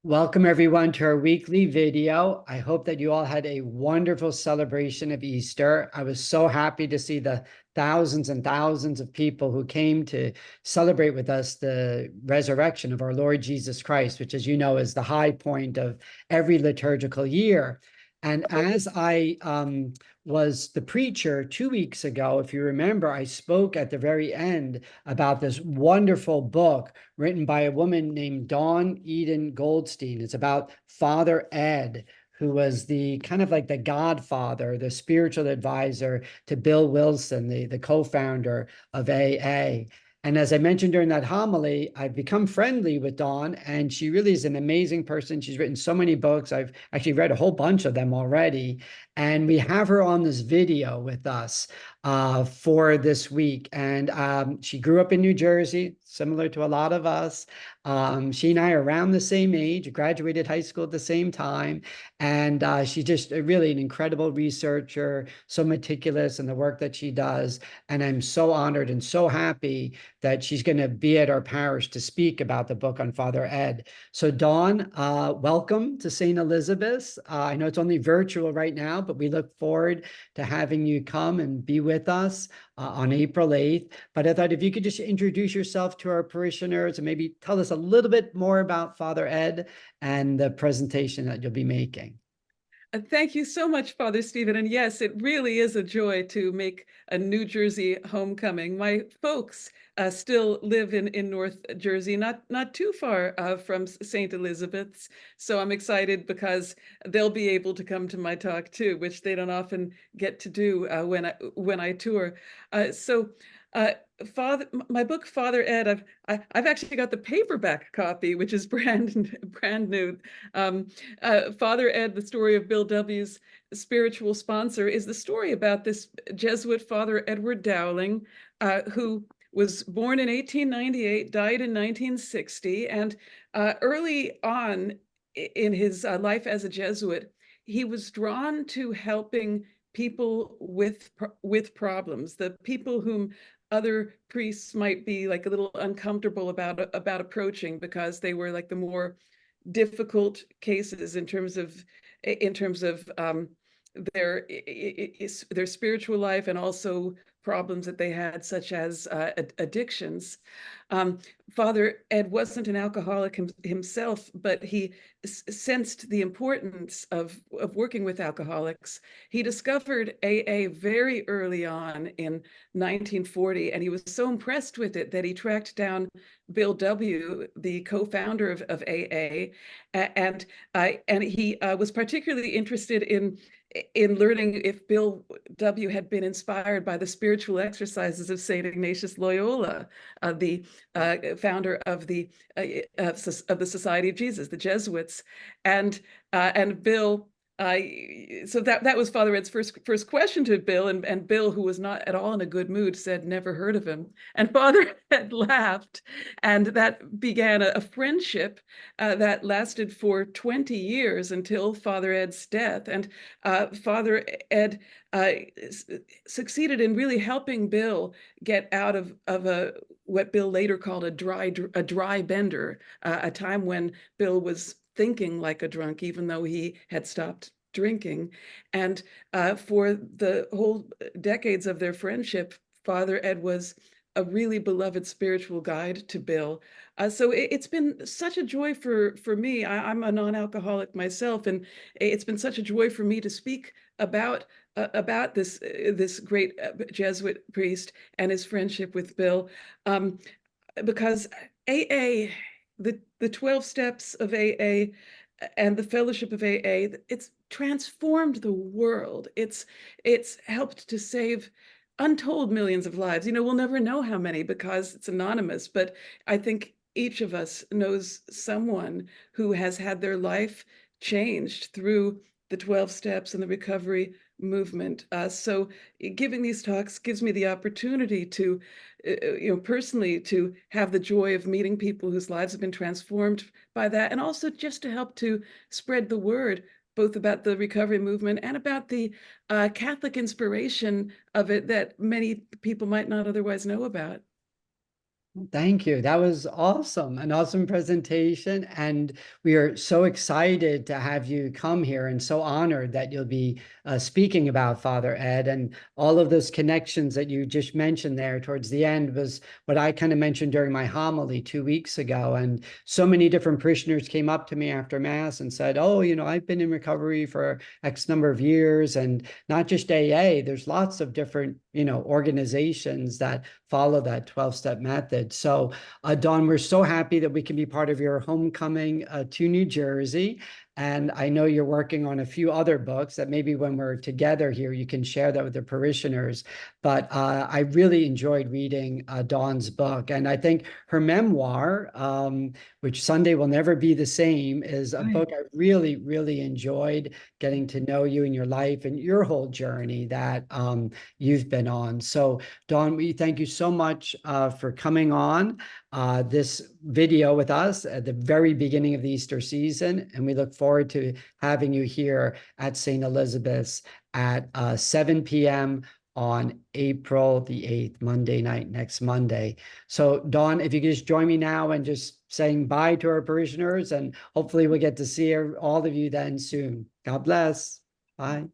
Welcome everyone to our weekly video. I hope that you all had a wonderful celebration of Easter. I was so happy to see the thousands and thousands of people who came to celebrate with us the resurrection of our Lord Jesus Christ, which, as you know, is the high point of every liturgical year. And as I was the preacher 2 weeks ago, if you remember, I spoke at the very end about this wonderful book written by a woman named Dawn Eden Goldstein. It's about Father Ed, who was the kind of like the godfather, the spiritual advisor to Bill Wilson, the co-founder of AA. And as I mentioned during that homily, I've become friendly with Dawn, and she really is an amazing person. She's written so many books. I've actually read a whole bunch of them already. And we have her on this video with us for this week. And she grew up in New Jersey, similar to a lot of us. She and I are around the same age, graduated high school at the same time. And she's just really an incredible researcher, so meticulous in the work that she does. And I'm so honored and so happy that she's going to be at our parish to speak about the book on Father Ed. So, Dawn, welcome to St. Elizabeth's. I know it's only virtual right now, but we look forward to having you come and be with us on April 8th. But I thought if you could just introduce yourself to our parishioners and maybe tell us a little bit more about Father Ed and the presentation that you'll be making. Thank you so much, Father Stephen. And yes, it really is a joy to make a New Jersey homecoming. My folks still live in North Jersey, not too far from St. Elizabeth's. So I'm excited because they'll be able to come to my talk too, which they don't often get to do when I tour. So. Uh, my book, Father Ed, I've actually got the paperback copy, which is brand new. Father Ed, the story of Bill W.'s spiritual sponsor, is the story about this Jesuit Father Edward Dowling, who was born in 1898, died in 1960, and early on in his life as a Jesuit, he was drawn to helping people with problems, the people whom other priests might be like a little uncomfortable about approaching because they were like the more difficult cases in terms of their their spiritual life and also problems that they had, such as addictions. Um, Father Ed wasn't an alcoholic himself, but he sensed the importance of working with alcoholics. He discovered AA very early on in 1940, and he was so impressed with it that he tracked down Bill W., the co-founder of AA, and he was particularly interested in learning if Bill W. had been inspired by the spiritual exercises of Saint Ignatius Loyola, the founder of the Society of Jesus, the Jesuits, and Bill. So that was Father Ed's first question to Bill, and Bill, who was not at all in a good mood, said never heard of him. And Father Ed laughed, and that began a friendship that lasted for 20 years until Father Ed's death. And Father Ed succeeded in really helping Bill get out of what Bill later called a dry bender, a time when Bill was thinking like a drunk, even though he had stopped drinking. And for the whole decades of their friendship, Father Ed was a really beloved spiritual guide to Bill. So it's been such a joy for me. I'm a non-alcoholic myself, and it's been such a joy for me to speak about this great Jesuit priest and his friendship with Bill, because AA, the 12 steps of AA and the fellowship of AA, it's transformed the world. It's helped to save untold millions of lives. We'll never know how many because it's anonymous, but I think each of us knows someone who has had their life changed through the 12 steps and the recovery movement. So giving these talks gives me the opportunity to, personally, to have the joy of meeting people whose lives have been transformed by that, and also just to help to spread the word, both about the recovery movement and about the Catholic inspiration of it that many people might not otherwise know about. Thank you. That was awesome. An awesome presentation. And we are so excited to have you come here and so honored that you'll be speaking about Father Ed. And all of those connections that you just mentioned there towards the end was what I kind of mentioned during my homily 2 weeks ago. And so many different parishioners came up to me after Mass and said, oh, I've been in recovery for X number of years. And not just AA, there's lots of different, organizations that follow that 12-step method. So, Dawn, we're so happy that we can be part of your homecoming to New Jersey. And I know you're working on a few other books that maybe when we're together here, you can share that with the parishioners. But I really enjoyed reading Dawn's book. And I think her memoir, which Sunday Will Never Be the Same, is a book I really, really enjoyed getting to know you and your life and your whole journey that you've been on. So, Dawn, we thank you so much for coming on this video with us at the very beginning of the Easter season. And we look forward to having you here at St. Elizabeth's at 7 p.m. on April the 8th, Monday night, next Monday. So, Dawn, if you could just join me now and just saying bye to our parishioners, and hopefully we'll get to see all of you then soon. God bless. Bye.